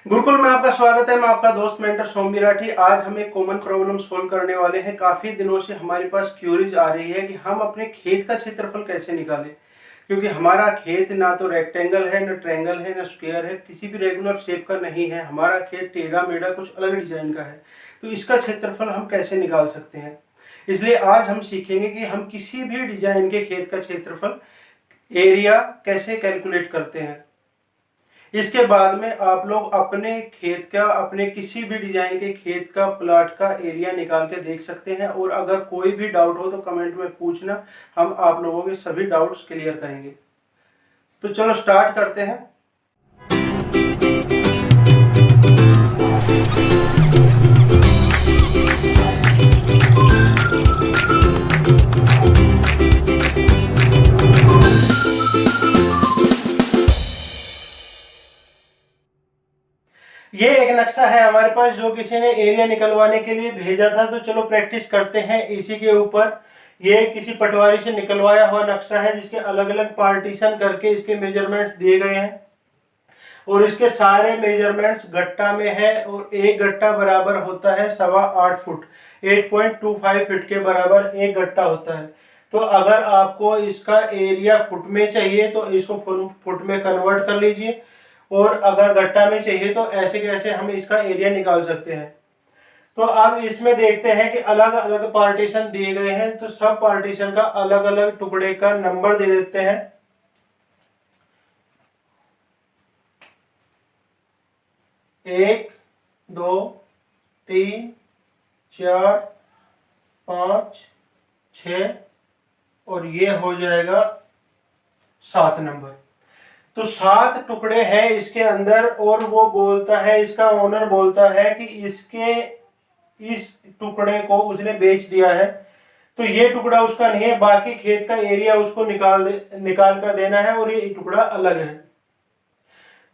गुरुकुल में आपका स्वागत है। मैं आपका दोस्त मेंटर सोम राठी। आज हम एक कॉमन प्रॉब्लम सोल्व करने वाले हैं। काफ़ी दिनों से हमारे पास क्यूरीज आ रही है कि हम अपने खेत का क्षेत्रफल कैसे निकालें, क्योंकि हमारा खेत ना तो रेक्टेंगल है, ना ट्रायंगल है, ना स्क्वायर है, किसी भी रेगुलर शेप का नहीं है। हमारा खेत टेढ़ा मेढ़ा कुछ अलग डिजाइन का है। तो इसका क्षेत्रफल हम कैसे निकाल सकते हैं, इसलिए आज हम सीखेंगे कि हम किसी भी डिजाइन के खेत का क्षेत्रफल एरिया कैसे कैलकुलेट करते हैं। इसके बाद में आप लोग अपने खेत का, अपने किसी भी डिजाइन के खेत का प्लॉट का एरिया निकाल के देख सकते हैं। और अगर कोई भी डाउट हो तो कमेंट में पूछना, हम आप लोगों के सभी डाउट्स क्लियर करेंगे। तो चलो स्टार्ट करते हैं। ये एक नक्शा है हमारे पास जो किसी ने एरिया निकलवाने के लिए भेजा था। तो चलो प्रैक्टिस करते हैं इसी के ऊपर। ये किसी पटवारी से निकलवाया हुआ नक्शा है जिसके अलग अलग पार्टीशन करके इसके मेजरमेंट्स दिए गए हैं। और इसके सारे मेजरमेंट्स गट्टा में है और एक गट्टा बराबर होता है 8.25 फुट। 8.25 फीट के बराबर एक गट्टा होता है। तो अगर आपको इसका एरिया फुट में चाहिए तो इसको फुट में कन्वर्ट कर लीजिए, और अगर गट्टा में चाहिए तो ऐसे कैसे हम इसका एरिया निकाल सकते हैं। तो अब इसमें देखते हैं कि अलग अलग पार्टीशन दिए गए हैं, तो सब पार्टीशन का अलग अलग टुकड़े का नंबर दे देते हैं। 1 2 3 4 5 6 और ये हो जाएगा 7 नंबर। तो 7 टुकड़े हैं इसके अंदर, और वो बोलता है, इसका ओनर बोलता है कि इसके इस टुकड़े को उसने बेच दिया है। तो ये टुकड़ा उसका नहीं है, बाकी खेत का एरिया उसको निकाल कर देना है, और ये टुकड़ा अलग है।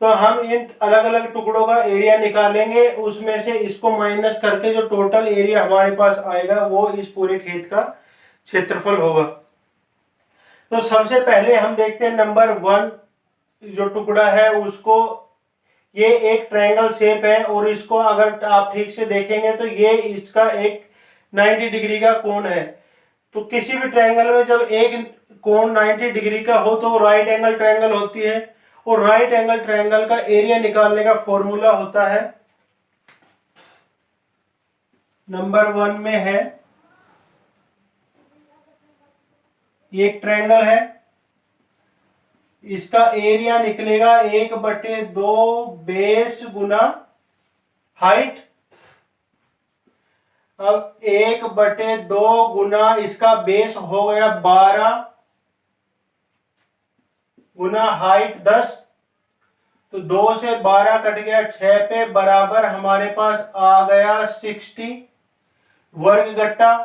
तो हम इन अलग अलग टुकड़ों का एरिया निकालेंगे, उसमें से इसको माइनस करके जो टोटल एरिया हमारे पास आएगा वो इस पूरे खेत का क्षेत्रफल होगा। तो सबसे पहले हम देखते हैं नंबर 1 जो टुकड़ा है उसको। ये एक ट्रायंगल शेप है, और इसको अगर आप ठीक से देखेंगे तो ये इसका एक 90 डिग्री का कोण है। तो किसी भी ट्रायंगल में जब एक कोण 90 डिग्री का हो तो राइट एंगल ट्रायंगल होती है, और राइट एंगल ट्रायंगल का एरिया निकालने का फॉर्मूला होता है, नंबर 1 में है, ये एक ट्रायंगल है, इसका एरिया निकलेगा 1/2 बेस गुना हाइट। अब 1/2 गुना इसका बेस हो गया 12 गुना हाइट 10। तो 2 से 12 कट गया 6 पे, बराबर हमारे पास आ गया 60 वर्ग गट्टा।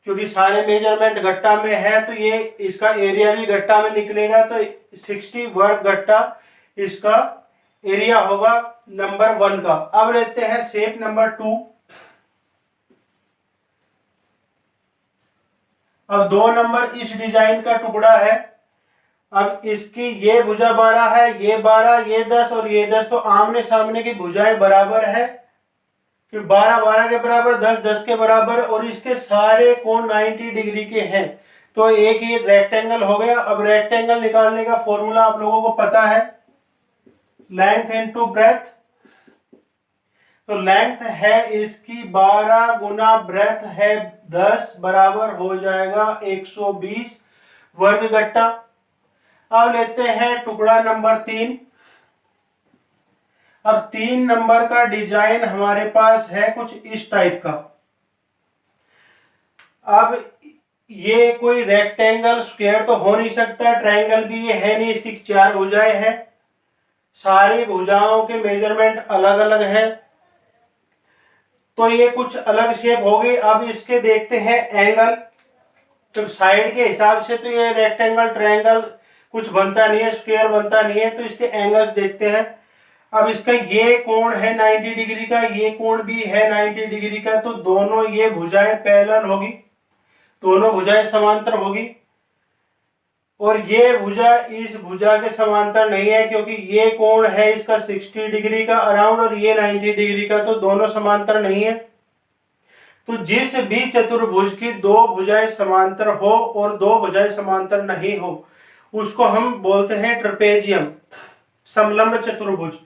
क्योंकि सारे मेजरमेंट गट्टा में है तो ये इसका एरिया भी गट्टा में निकलेगा। तो 60 वर्ग गट्टा इसका एरिया होगा नंबर 1 का। अब लेते हैं शेप नंबर 2। अब 2 नंबर इस डिजाइन का टुकड़ा है। अब इसकी ये भुजा 12 है, ये 12, ये 10 और ये 10। तो आमने सामने की भुजाएं बराबर है कि 12 12 के बराबर, 10 10 के बराबर, और इसके सारे कोण 90 डिग्री के हैं। तो एक ये रेक्टेंगल हो गया। अब रेक्टेंगल निकालने का फॉर्मूला आप लोगों को पता है, लेंथ इनटू ब्रेथ। तो लेंथ है इसकी 12 गुना ब्रेथ है 10, बराबर हो जाएगा 120 वर्ग गट्टा। अब लेते हैं टुकड़ा नंबर 3। अब 3 नंबर का डिजाइन हमारे पास है कुछ इस टाइप का। अब ये कोई रेक्टेंगल स्क्वायर तो हो नहीं सकता, ट्रायंगल भी ये है नहीं, इसकी 4 भुजाएं हैं, सारी भुजाओं के मेजरमेंट अलग अलग है। तो ये कुछ अलग शेप हो गई। अब इसके देखते हैं एंगल। तो साइड के हिसाब से तो ये रेक्टेंगल ट्रायंगल कुछ बनता नहीं है, स्क्वायर बनता नहीं है। तो इसके एंगल्स देखते हैं। अब इसका ये कोण है 90 डिग्री का, ये कोण भी है 90 डिग्री का। तो दोनों ये भुजाएं पैरेलल होगी, दोनों भुजाएं समांतर होगी। और ये भुजा इस भुजा के समांतर नहीं है, क्योंकि ये कोण है इसका 60 डिग्री का अराउंड और ये 90 डिग्री का, तो दोनों समांतर नहीं है। तो जिस भी चतुर्भुज की दो भुजाएं समांतर हो और दो भुजाएं समांतर नहीं हो, उसको हम बोलते हैं ट्रपेजियम, समलंब चतुर्भुज।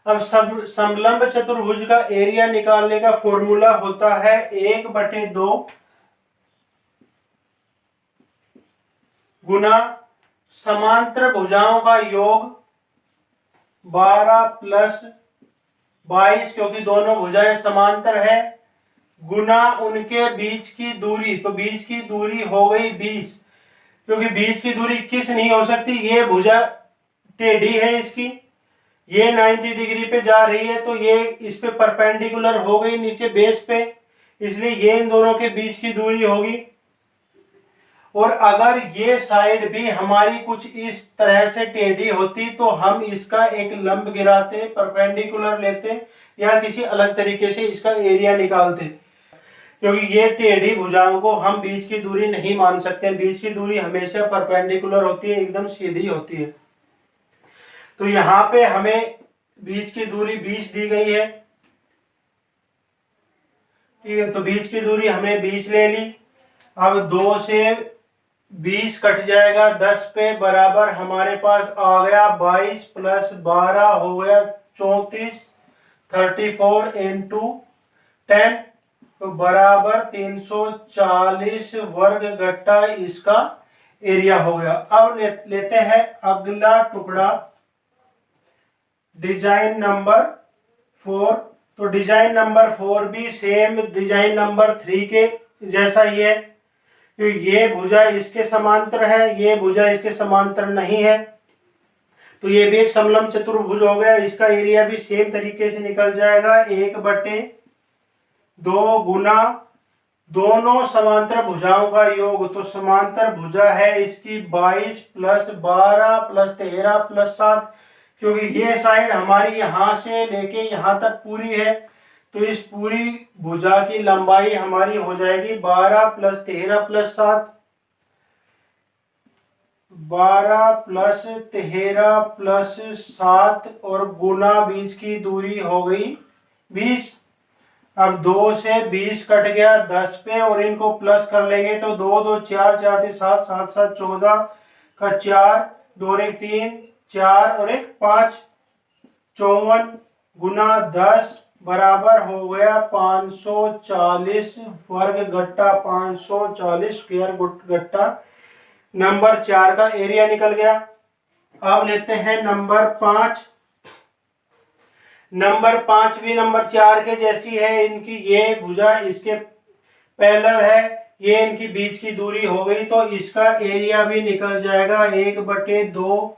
अब समलंब चतुर्भुज का एरिया निकालने का फॉर्मूला होता है 1/2 गुना समांतर भुजाओं का योग 12 + 22, क्योंकि दोनों भुजाएं समांतर है, गुना उनके बीच की दूरी। तो बीच की दूरी हो गई 20, क्योंकि बीच की दूरी 21 नहीं हो सकती, ये भुजा टेढ़ी है इसकी, ये 90 डिग्री पे जा रही है, तो ये इस पे परपेंडिकुलर हो गई नीचे बेस पे, इसलिए ये इन दोनों के बीच की दूरी होगी। और अगर ये साइड भी हमारी कुछ इस तरह से टेढ़ी होती तो हम इसका एक लंब गिराते, परपेंडिकुलर लेते या किसी अलग तरीके से इसका एरिया निकालते, क्योंकि ये टेढ़ी भुजाओं को हम बीच की दूरी नहीं मान सकते। बीच की दूरी हमेशा परपेंडिकुलर होती है, एकदम सीधी होती है। तो यहाँ पे हमें बीच की दूरी 20 दी गई है, ठीक है, तो बीच की दूरी हमने 20 ले ली। अब 2 से 20 कट जाएगा 10 पे, बराबर हमारे पास आ गया 22 + 12 हो गया 34, 34 × 10, तो बराबर 340 वर्ग गट्टा इसका एरिया हो गया। अब लेते हैं अगला टुकड़ा, डिजाइन नंबर 4। तो डिजाइन नंबर 4 भी सेम डिजाइन नंबर 3 के जैसा ही है, तो ये भुजा इसके समांतर है, ये भुजा इसके समांतर नहीं है, तो ये भी एक समलंब चतुर्भुज हो गया। इसका एरिया भी सेम तरीके से निकल जाएगा 1/2 गुना दोनों समांतर भुजाओं का योग। तो समांतर भुजा है इसकी 22 + 12 + 13 + 7, क्योंकि ये साइड हमारी यहां से लेके यहां तक पूरी है, तो इस पूरी भुजा की लंबाई हमारी हो जाएगी 12 + 13 + 7, 12 + 13 + 7 और गुना बीच की दूरी हो गई 20। अब 2 से 20 कट गया 10 पे, और इनको प्लस कर लेंगे तो 2 2 4 4 3 7 7 7 14 का 4, 2 1 3 4 और 1 5, 54 गुना 10 बराबर हो गया 540 वर्ग गट्टा, 540 स्क्वायर गट्टा। नंबर 4 का एरिया निकल गया। अब लेते हैं नंबर 5। नंबर 5 भी नंबर 4 के जैसी है, इनकी ये भुजा इसके पैरेलल है, ये इनकी बीच की दूरी हो गई, तो इसका एरिया भी निकल जाएगा 1/2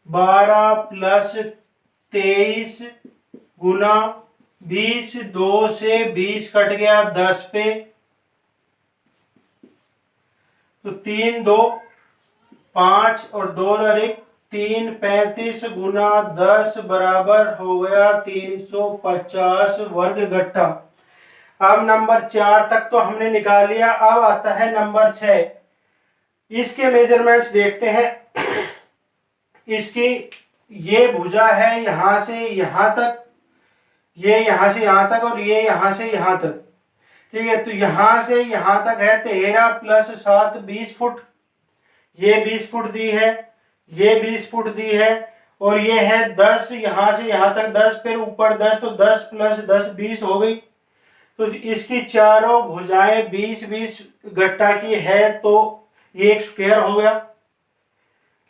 12 + 23 गुना 20, 2 से 20 कट गया 10 पे, तो 3 2 5 और 2 और 1 3, 35 गुना 10 बराबर हो गया 350 वर्ग गट्टा। अब नंबर 4 तक तो हमने निकाल लिया। अब आता है नंबर 6। इसके मेजरमेंट्स देखते हैं। इसकी ये भुजा है यहां से यहां तक, ये यहां से यहां तक और ये यहां से यहां तक, ठीक है, तो यहां से यहां तक है 13 + 7 20 फुट, ये 20 फुट दी है, ये 20 फुट दी है, और ये है 10, यहां से यहां तक 10, फिर ऊपर 10, तो 10 + 10 20 हो गई। तो इसकी चारों भुजाएं 20 20 गट्टा की है, तो ये एक स्क्वायर हो गया।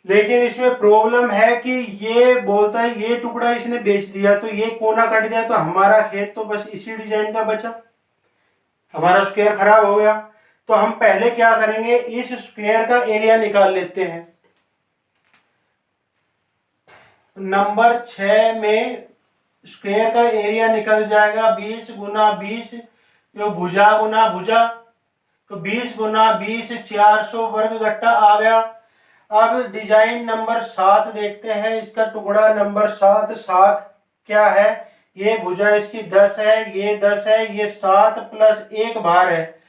लेकिन इसमें प्रॉब्लम है कि ये बोलता है ये टुकड़ा इसने बेच दिया, तो ये कोना कट गया, तो हमारा खेत तो बस इसी डिजाइन का बचा, हमारा स्क्वायर खराब हो गया। तो हम पहले क्या करेंगे, इस स्क्वायर का एरिया निकाल लेते हैं। नंबर 6 में स्क्वायर का एरिया निकल जाएगा 20 गुना 20, जो भुजा गुना भुजा, तो 20 गुना 20 400 वर्ग गट्टा आ गया। अब डिजाइन नंबर 7 देखते हैं। इसका टुकड़ा नंबर 7 7 क्या है, ये भुजा इसकी 10 है, ये 10 है, ये 7 + 1 भार है,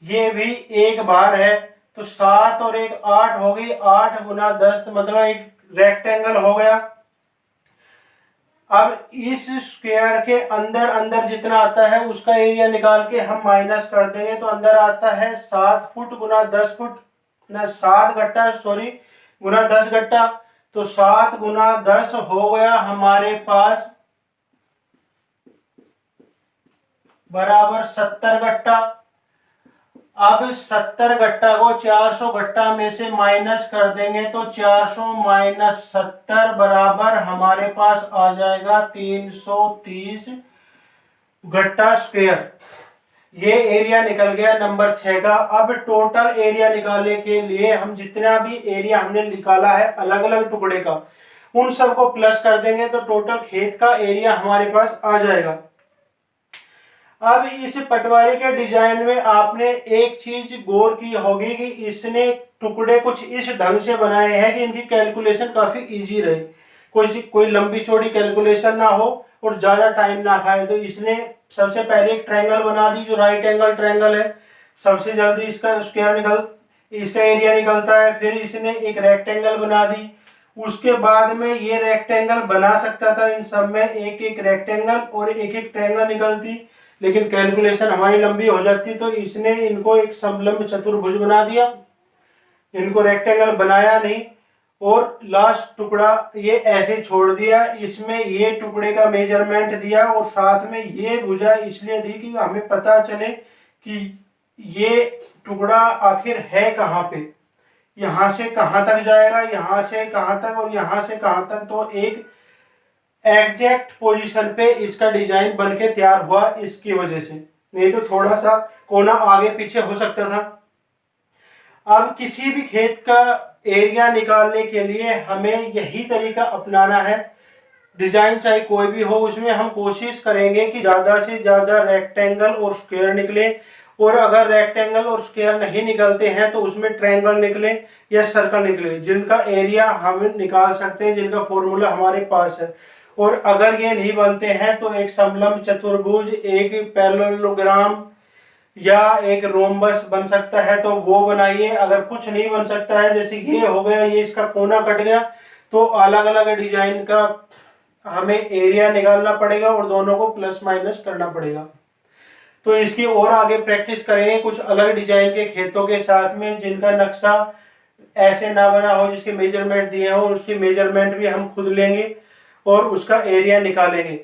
ये भी 1 भार है, तो 7 और 1 8 हो गई, 8 गुना 10 मतलब एक रेक्टेंगल हो गया। अब इस स्क्वायर के अंदर अंदर जितना आता है उसका एरिया निकाल के हम माइनस कर देंगे, तो अंदर आता है 7 फुट गुना 10 फुट ना 7 गट्टा सॉरी गुना 10 गट्टा, तो 7 गुना 10 हो गया हमारे पास बराबर 70 गट्टा। अब 70 गट्टा को 400 गट्टा में से माइनस कर देंगे, तो 400 माइनस 70 बराबर हमारे पास आ जाएगा 330 गट्टा स्क्वायर। ये एरिया निकल गया नंबर 6 का। अब टोटल एरिया निकालने के लिए हम जितना भी एरिया हमने निकाला है अलग अलग टुकड़े का, उन सबको प्लस कर देंगे तो टोटल खेत का एरिया हमारे पास आ जाएगा। अब इस पटवारी के डिजाइन में आपने एक चीज गौर की होगी कि इसने टुकड़े कुछ इस ढंग से बनाए हैं कि इनकी कैलकुलेशन काफी इजी रहे, कोई लंबी चौड़ी कैलकुलेशन ना हो और ज्यादा टाइम ना खाए। तो इसने सबसे पहले एक ट्रायंगल बना दी जो राइट एंगल ट्रायंगल है, सबसे जल्दी इसका इसका एरिया निकलता है। फिर इसने एक रेक्टेंगल बना दी, उसके बाद में ये रेक्टेंगल बना सकता था, इन सब में एक एक रेक्टेंगल और एक एक ट्रायंगल निकलती, लेकिन कैलकुलेशन हमारी लंबी हो जाती, तो इसने इनको एक समलंब चतुर्भुज बना दिया, इनको रेक्टेंगल बनाया नहीं और लास्ट टुकड़ा ये ऐसे छोड़ दिया। इसमें ये टुकड़े का मेजरमेंट दिया और साथ में ये भुजा इसलिए दी कि हमें पता चले कि ये टुकड़ा आखिर है कहाँ पे, यहाँ से कहाँ तक जाएगा, यहाँ से कहाँ तक और यहाँ से कहाँ तक, तो एक एग्जैक्ट पोजीशन पे इसका डिजाइन बनके तैयार हुआ इसकी वजह से, नहीं तो थोड़ा सा कोना आगे पीछे हो सकता था। अब किसी भी खेत का एरिया निकालने के लिए हमें यही तरीका अपनाना है, डिजाइन चाहे कोई भी हो उसमें हम कोशिश करेंगे कि ज़्यादा से ज़्यादा रेक्टेंगल और स्क्वायर निकले, और अगर रेक्टेंगल और स्क्वायर नहीं निकलते हैं तो उसमें ट्रायंगल निकले या सर्कल निकले, जिनका एरिया हम निकाल सकते हैं, जिनका फॉर्मूला हमारे पास है। और अगर ये नहीं बनते हैं तो एक समलंब चतुर्भुज, एक पैरेललोग्राम या एक रोम्बस बन सकता है तो वो बनाइए। अगर कुछ नहीं बन सकता है, जैसे ये हो गया, ये इसका कोना कट गया, तो अलग अलग डिजाइन का हमें एरिया निकालना पड़ेगा और दोनों को प्लस माइनस करना पड़ेगा। तो इसकी और आगे प्रैक्टिस करेंगे कुछ अलग डिजाइन के खेतों के साथ में, जिनका नक्शा ऐसे ना बना हो, जिसके मेजरमेंट दिए हो, उसके मेजरमेंट भी हम खुद लेंगे और उसका एरिया निकालेंगे।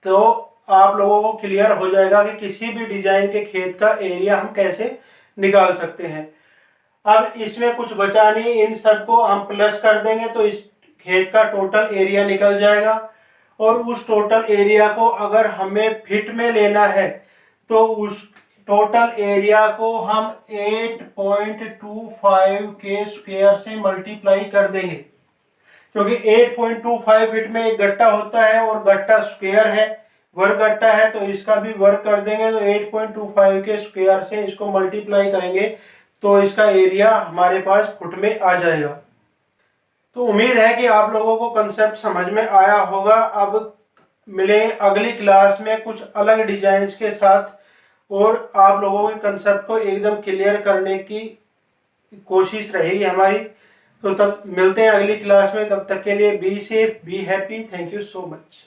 तो आप लोगों को क्लियर हो जाएगा कि किसी भी डिजाइन के खेत का एरिया हम कैसे निकाल सकते हैं। अब इसमें कुछ बचा नहीं, इन सबको हम प्लस कर देंगे तो इस खेत का टोटल एरिया निकल जाएगा। और उस टोटल एरिया को अगर हमें फीट में लेना है तो उस टोटल एरिया को हम 8.25 के स्क्वायर से मल्टीप्लाई कर देंगे, क्योंकि 8.25 फीट में एक गट्टा होता है और गट्टा स्क्वायर है, वर्ग गट्टा है, तो इसका भी वर्ग कर देंगे। तो 8.25 के स्क्वायर से इसको मल्टीप्लाई करेंगे तो इसका एरिया हमारे पास फुट में आ जाएगा। तो उम्मीद है कि आप लोगों को कंसेप्ट समझ में आया होगा। अब मिले अगली क्लास में कुछ अलग डिजाइन्स के साथ और आप लोगों के कंसेप्ट को एकदम क्लियर करने की कोशिश रहेगी हमारी। तो तब मिलते हैं अगली क्लास में, तब तक के लिए be safe, be happy, thank you so much.